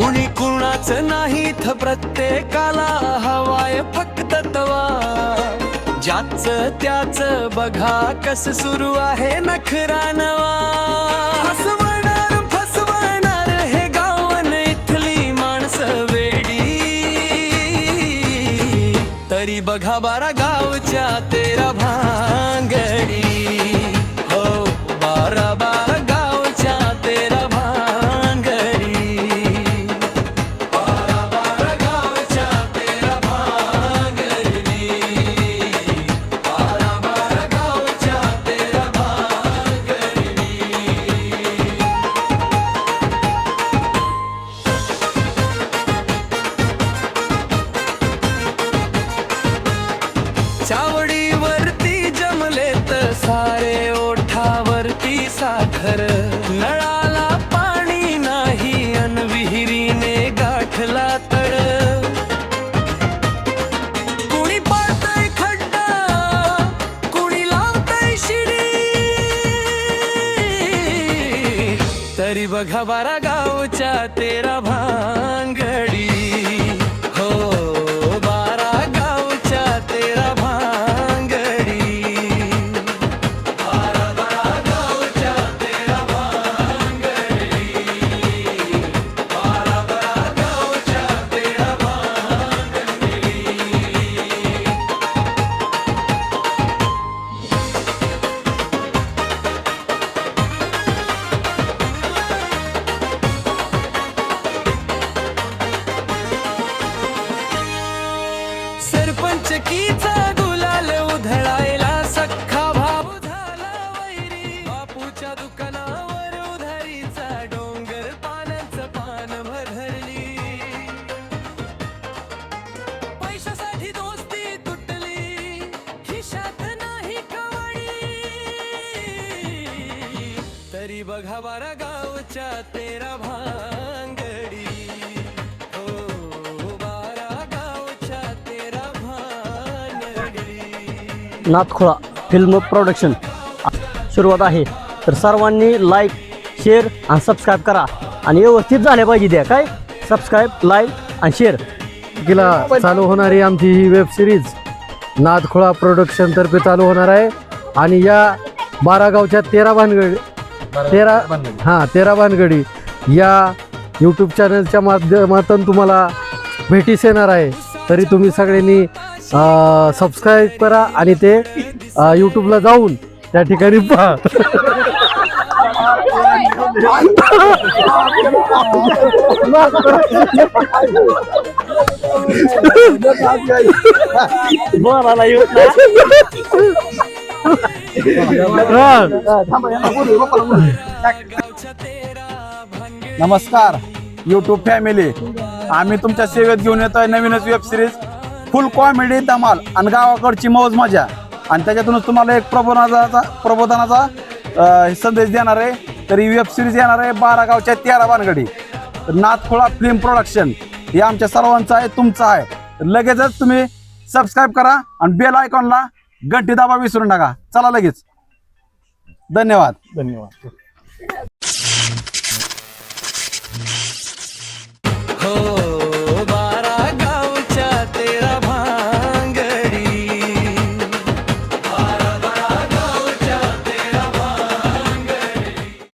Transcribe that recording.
कुणी कुणाच नाहीत प्रत्येकाला हवाय फक्त तवा ज्याच त्याच बघा कस सुरू आहे नखरा नवा हसवणार फसवणार हे गावन इथली माणसं वेडी तरी बघा बारा गावच्या 13 भांगडी हो बारा बारा गावच्या 13 भांगडी बारा बारा गावच्या 13 भांगडी बारा बारा गावच्या 13 भांगडी चावडीवरती जमलेत सारे ओठावरती साखर नळाला पाणी नाही अन विहिरीने गाठला तळ कुणी पाळतय खड्डा कुणी लावतय शिडी तरी बघा बारा गावच्या 13 भांगडी हो बारा गावच्या 13 भांगडी बारा बारा गावच्या 13 भांगडी बारा बारा गावच्या 13 भांगडी सरपंचकीचा गुलाल उधळायला सख्खा भाऊ झाला वैरी बापूच्या दुकानावर उधारीचा डोंगर पाण्याचं पान भरली पैशासाठी दोस्ती तुटली खिशात नाही कवडी तरी बघा बारा गावच्या 13 भांगडी हो बारा गावच्या 13 भांगडी नाथखोळा फिल्म प्रोडक्शन सुरुवात आहे तर सर्वांनी लाईक शेअर आणि सबस्क्राईब करा आणि व्यवस्थित झाले पाहिजे द्या काय सबस्क्राईब लाईक आणि शेअर तारखेला चालू होणारी आमची ही वेब सिरीज नाथखोळा प्रोडक्शन तर्फे चालू होणार आहे आणि या 12 गावच्या 13 भानगडी 13 भानगडी या यूट्यूब चॅनलच्या माध्यमातून तुम्हाला भेटीस येणार आहे तरी तुम्ही सगळ्यांनी सबस्क्राईब करा आणि ते यूट्यूबला जाऊन त्या ठिकाणी पहा नमस्कार यूट्यूब फॅमिली, आम्ही तुमच्या सेवेत घेऊन येतोय नवीनच वेब सिरीज फुल कॉमेडी धमाल आणि गावाकडची मौज मजा आणि त्याच्यातूनच तुम्हाला एक प्रबोधनाचा संदेश देणार आहे. तर ही वेब सिरीज येणार आहे 12 गावच्या 13 भानगडी. नाथखोळा फिल्म प्रोडक्शन हे आमच्या सर्वांचं आहे, तुमचं आहे. लगेचच तुम्ही सबस्क्राईब करा आणि बेल आयकॉनला घंटी दाबा विसरू नका. चला लगेच. धन्यवाद.